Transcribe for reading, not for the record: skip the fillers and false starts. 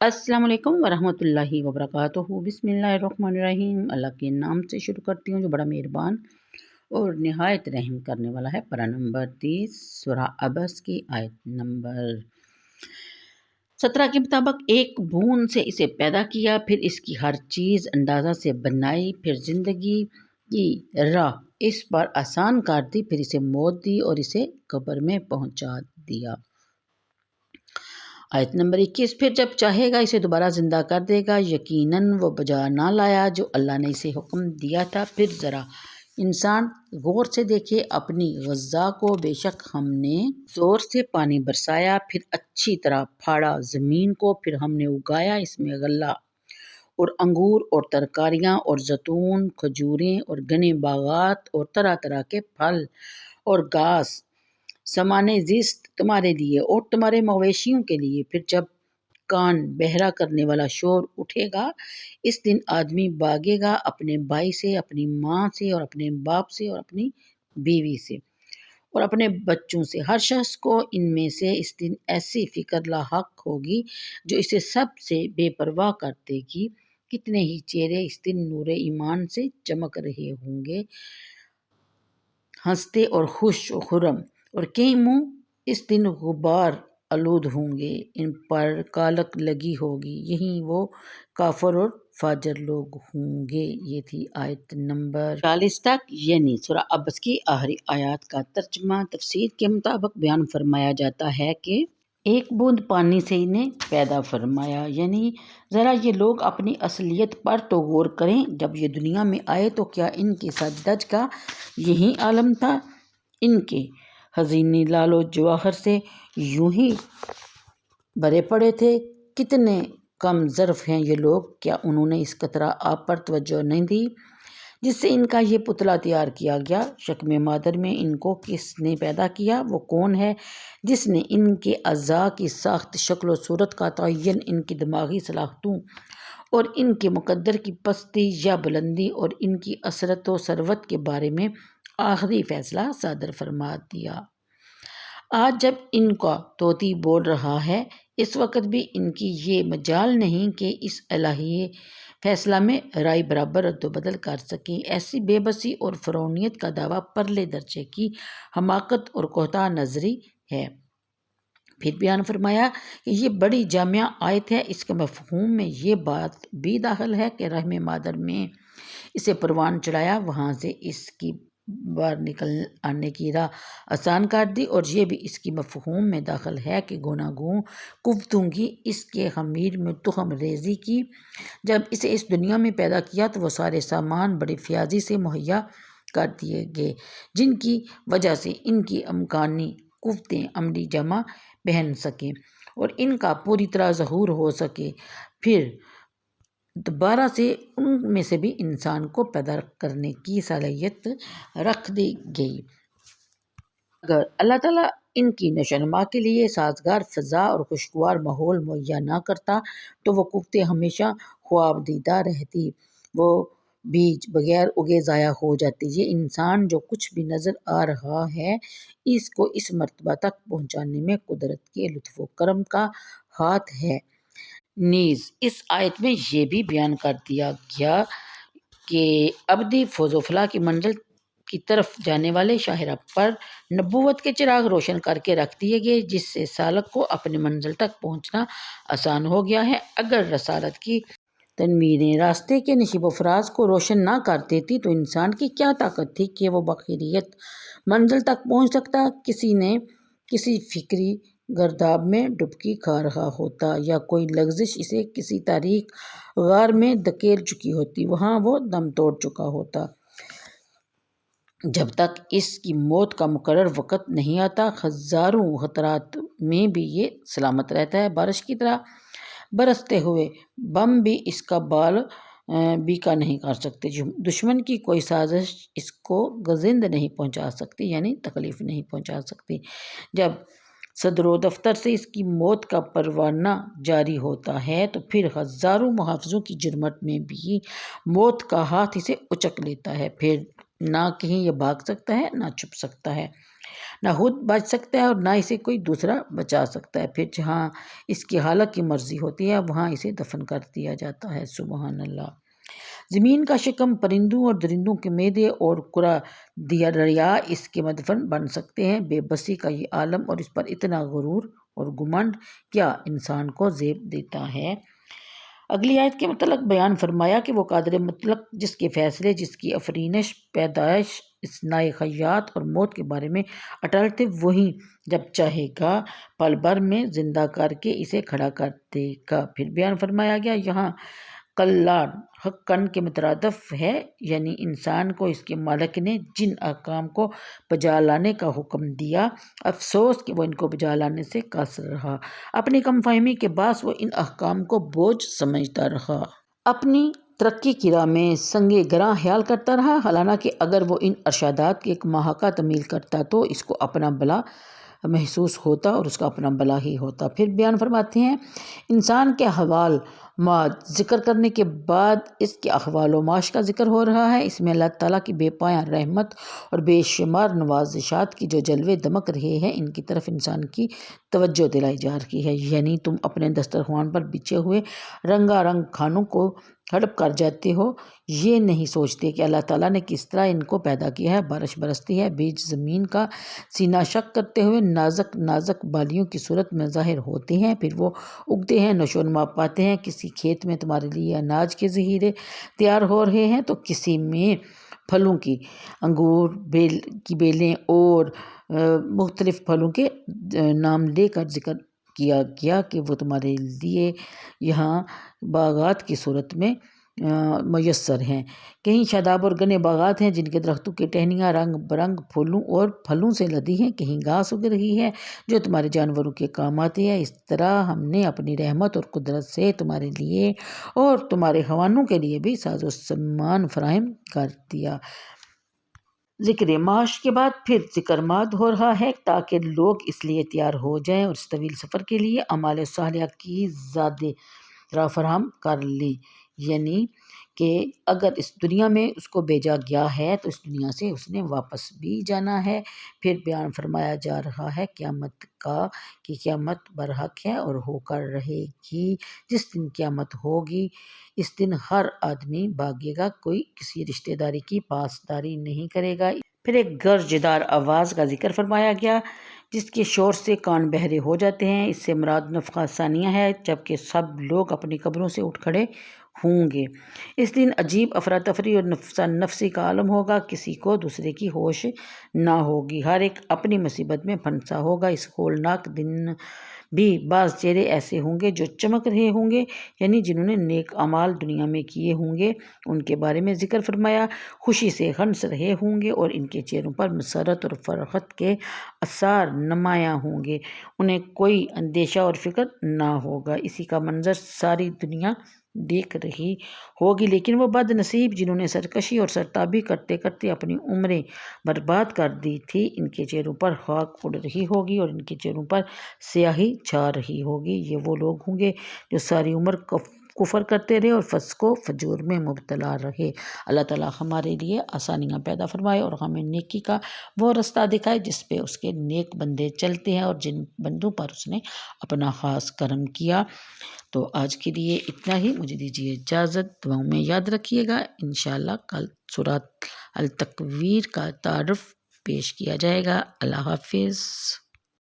السلام علیکم ورحمۃ اللہ وبرکاتہ۔ بسم اللہ الرحمن الرحیم۔ اللہ کے نام سے شروع کرتی ہوں جو بڑا مہربان اور نہایت رحم کرنے والا ہے۔ پارہ نمبر 30 سورہ عبس کی آیت نمبر 17 کے مطابق ایک بوند سے اسے پیدا کیا، پھر اس کی ہر چیز اندازہ سے بنائی، پھر زندگی کی راہ اس پر آسان کر دی، پھر اسے موت دی اور اسے قبر میں پہنچا دیا۔ آیت نمبر 21، پھر جب چاہے گا اسے دوبارہ زندہ کر دے گا، یقیناً وہ بجا نہ لایا جو اللہ نے اسے حکم دیا تھا۔ پھر ذرا انسان غور سے دیکھے اپنی غذا کو، بے شک ہم نے زور سے پانی برسایا، پھر اچھی طرح پھاڑا زمین کو، پھر ہم نے اگایا اس میں غلہ اور انگور اور ترکاریاں اور زیتون، کھجوریں اور گھنے باغات اور طرح طرح کے پھل اور گھاس، سامان زیست تمہارے لیے اور تمہارے مویشیوں کے لیے۔ پھر جب کان بہرا کرنے والا شور اٹھے گا، اس دن آدمی بھاگے گا اپنے بھائی سے، اپنی ماں سے اور اپنے باپ سے اور اپنی بیوی سے اور اپنے بچوں سے۔ ہر شخص کو ان میں سے اس دن ایسی فکر لاحق ہوگی جو اسے سب سے بے پرواہ کر دے گی۔ کتنے ہی چہرے اس دن نور ایمان سے چمک رہے ہوں گے، ہنستے اور خوش و خرم، اور کئی منہ اس دن غبار آلود ہوں گے، ان پر کالک لگی ہوگی، یہی وہ کافر اور فاجر لوگ ہوں گے۔ یہ تھی آیت نمبر 40 تک، یعنی سورہ عبس کی آخری آیات کا ترجمہ۔ تفسیر کے مطابق بیان فرمایا جاتا ہے کہ ایک بوند پانی سے انہیں پیدا فرمایا، یعنی ذرا یہ لوگ اپنی اصلیت پر تو غور کریں، جب یہ دنیا میں آئے تو کیا ان کے ساتھ دج کا یہی عالم تھا؟ ان کے خزانے لال و جواہر سے یوں ہی بھرے پڑے تھے۔ کتنے کم ظرف ہیں یہ لوگ، کیا انہوں نے اس قطرہ آب پر توجہ نہیں دی جس سے ان کا یہ پتلا تیار کیا گیا؟ شکم مادر میں ان کو کس نے پیدا کیا؟ وہ کون ہے جس نے ان کے اعضاء کی ساخت، شکل و صورت کا تعین، ان کی دماغی صلاحیتوں اور ان کے مقدر کی پستی یا بلندی اور ان کی اثرت و ثروت کے بارے میں آخری فیصلہ صادر فرما دیا؟ آج جب ان کا طوطی بول رہا ہے، اس وقت بھی ان کی یہ مجال نہیں کہ اس الہی فیصلہ میں رائے برابر رد و بدل کر سکیں۔ ایسی بے بسی اور فرعونیت کا دعویٰ پرلے درجے کی حماقت اور کوتاہ نظری ہے۔ پھر بیان فرمایا کہ یہ بڑی جامع آیت ہے، اس کے مفہوم میں یہ بات بھی داخل ہے کہ رحم مادر میں اسے پروان چڑھایا، وہاں سے اس کی باہر نکل آنے کی راہ آسان کر دی، اور یہ بھی اس کی مفہوم میں داخل ہے کہ گوناگون قوتوں کی اس کے خمیر میں تخم ریزی کی۔ جب اسے اس دنیا میں پیدا کیا تو وہ سارے سامان بڑی فیاضی سے مہیا کر دیے گئے، جن کی وجہ سے ان کی امکانی قوتیں عملی جامہ پہن سکیں اور ان کا پوری طرح ظہور ہو سکے۔ پھر دوبارہ سے ان میں سے بھی انسان کو پیدا کرنے کی صلاحیت رکھ دی گئی۔ اگر اللہ تعالیٰ ان کی نشوونما کے لیے سازگار فضا اور خوشگوار ماحول مہیا نہ کرتا تو وہ قوتیں ہمیشہ خواب دیدہ رہتی، وہ بیج بغیر اگے ضائع ہو جاتے۔ یہ انسان جو کچھ بھی نظر آ رہا ہے، اس کو اس مرتبہ تک پہنچانے میں قدرت کے لطف و کرم کا ہاتھ ہے۔ نیز اس آیت میں یہ بھی بیان کر دیا گیا کہ ابدی فوز و فلاح کی منزل کی طرف جانے والے شاہراہ پر نبوت کے چراغ روشن کر کے رکھ دیے گئے، جس سے سالک کو اپنی منزل تک پہنچنا آسان ہو گیا ہے۔ اگر رسالت کی تنویریں راستے کے نشیب و فراز کو روشن نہ کر دیتی تو انسان کی کیا طاقت تھی کہ وہ بخیریت منزل تک پہنچ سکتا؟ کسی نے کسی فکری گرداب میں ڈبکی کھا رہا ہوتا، یا کوئی لغزش اسے کسی تاریک غار میں دھکیل چکی ہوتی، وہاں وہ دم توڑ چکا ہوتا۔ جب تک اس کی موت کا مقرر وقت نہیں آتا، ہزاروں خطرات میں بھی یہ سلامت رہتا ہے۔ بارش کی طرح برستے ہوئے بم بھی اس کا بال بیکا نہیں کر سکتے، دشمن کی کوئی سازش اس کو گزند نہیں پہنچا سکتی، یعنی تکلیف نہیں پہنچا سکتی۔ جب صدر و دفتر سے اس کی موت کا پروانہ جاری ہوتا ہے تو پھر ہزاروں محافظوں کی جرمٹ میں بھی موت کا ہاتھ اسے اچک لیتا ہے، پھر نہ کہیں یہ بھاگ سکتا ہے نہ چھپ سکتا ہے، نہ خود بچ سکتا ہے اور نہ اسے کوئی دوسرا بچا سکتا ہے۔ پھر جہاں اس کی خالق کی مرضی ہوتی ہے وہاں اسے دفن کر دیا جاتا ہے۔ سبحان اللہ۔ زمین کا شکم، پرندوں اور درندوں کے معدے اور کرہ دریا اس کے مدفن بن سکتے ہیں۔ بے بسی کا یہ عالم اور اس پر اتنا غرور اور گھمنڈ کیا انسان کو زیب دیتا ہے۔ اگلی آیت کے متعلق بیان فرمایا کہ وہ قادر مطلق جس کے فیصلے، جس کی افرینش، پیدائش، اصناع حیات اور موت کے بارے میں اٹل تھے، وہی جب چاہے گا پل بھر میں زندہ کر کے اسے کھڑا کر دے گا۔ پھر بیان فرمایا گیا یہاں کلان حقاً کے مترادف ہے، یعنی انسان کو اس کے مالک نے جن احکام کو بجا لانے کا حکم دیا، افسوس کہ وہ ان کو بجا لانے سے قاصر رہا، اپنی کم فہمی کے باعث وہ ان احکام کو بوجھ سمجھتا رہا، اپنی ترقی کی راہ میں سنگ گراں خیال کرتا رہا، حالانکہ اگر وہ ان ارشادات کی ایک محاکہ تعمیل کرتا تو اس کو اپنا بلا محسوس ہوتا اور اس کا اپنا بلا ہی ہوتا۔ پھر بیان فرماتے ہیں انسان کے احوال معاد ذکر کرنے کے بعد اس کے احوال و معاش کا ذکر ہو رہا ہے۔ اس میں اللہ تعالیٰ کی بے پایاں رحمت اور بے شمار نوازشات کی جو جلوے دمک رہے ہیں ان کی طرف انسان کی توجہ دلائی جا رہی ہے، یعنی تم اپنے دسترخوان پر بچھے ہوئے رنگا رنگ کھانوں کو ہڑپ کر جاتے ہو، یہ نہیں سوچتے کہ اللہ تعالیٰ نے کس طرح ان کو پیدا کیا ہے۔ بارش برستی ہے، بیج زمین کا سینہ شق کرتے ہوئے نازک نازک بالیوں کی صورت میں ظاہر ہوتے ہیں، پھر وہ اگتے ہیں، نشو و نما پاتے ہیں۔ کسی کھیت میں تمہارے لیے اناج کے ذخیرے تیار ہو رہے ہیں تو کسی میں پھلوں کی، انگور کی بیلیں اور مختلف پھلوں کے نام لے کر ذکر کیا گیا کہ وہ تمہارے لیے یہاں باغات کی صورت میں میسر ہیں۔ کہیں شاداب اور گھنے باغات ہیں جن کے درختوں کی ٹہنیاں رنگ برنگ پھولوں اور پھلوں سے لدی ہیں، کہیں گھاس اگ رہی ہے جو تمہارے جانوروں کے کام آتی ہے۔ اس طرح ہم نے اپنی رحمت اور قدرت سے تمہارے لیے اور تمہارے حیوانوں کے لیے بھی ساز و سامان فراہم کر دیا۔ ذکر معاش کے بعد پھر ذکر معاد ہو رہا ہے تاکہ لوگ اس لیے تیار ہو جائیں اور اس طویل سفر کے لیے اعمال صالحہ کی زیادہ راہ فراہم کر لیں، یعنی کہ اگر اس دنیا میں اس کو بھیجا گیا ہے تو اس دنیا سے اس نے واپس بھی جانا ہے۔ پھر بیان فرمایا جا رہا ہے قیامت کا کہ قیامت برحق ہے اور ہو کر رہے گی۔ جس دن قیامت ہوگی اس دن ہر آدمی بھاگے گا، کوئی کسی رشتہ داری کی پاسداری نہیں کرے گا۔ پھر ایک گرجدار آواز کا ذکر فرمایا گیا جس کے شور سے کان بہرے ہو جاتے ہیں۔ اس سے مراد نفخہ ثانیہ ہے جبکہ سب لوگ اپنی قبروں سے اٹھ کھڑے ہوں گے۔ اس دن عجیب افراتفری اور نفسا نفسی کا عالم ہوگا، کسی کو دوسرے کی ہوش نہ ہوگی، ہر ایک اپنی مصیبت میں پھنسا ہوگا۔ اس ہولناک دن بھی بعض چہرے ایسے ہوں گے جو چمک رہے ہوں گے، یعنی جنہوں نے نیک اعمال دنیا میں کیے ہوں گے ان کے بارے میں ذکر فرمایا، خوشی سے ہنس رہے ہوں گے اور ان کے چہروں پر مسرت اور فرحت کے آثار نمایاں ہوں گے، انہیں کوئی اندیشہ اور فکر نہ ہوگا۔ اسی کا منظر ساری دنیا دیکھ رہی ہوگی، لیکن وہ بد نصیب جنہوں نے سرکشی اور سرتابی کرتے کرتے اپنی عمریں برباد کر دی تھی، ان کے چہروں پر خاک اڑ رہی ہوگی اور ان کے چہروں پر سیاہی چھا رہی ہوگی۔ یہ وہ لوگ ہوں گے جو ساری عمر کفر کرتے رہے اور فسق و فجور میں مبتلا رہے۔ اللہ تعالیٰ ہمارے لیے آسانیاں پیدا فرمائے اور ہمیں نیکی کا وہ رستہ دکھائے جس پہ اس کے نیک بندے چلتے ہیں اور جن بندوں پر اس نے اپنا خاص کرم کیا۔ تو آج کے لیے اتنا ہی، مجھے دیجیے اجازت، دعاؤں میں یاد رکھیے گا۔ انشاءاللہ کل سورۃ التکویر کا تعارف پیش کیا جائے گا۔ اللہ حافظ۔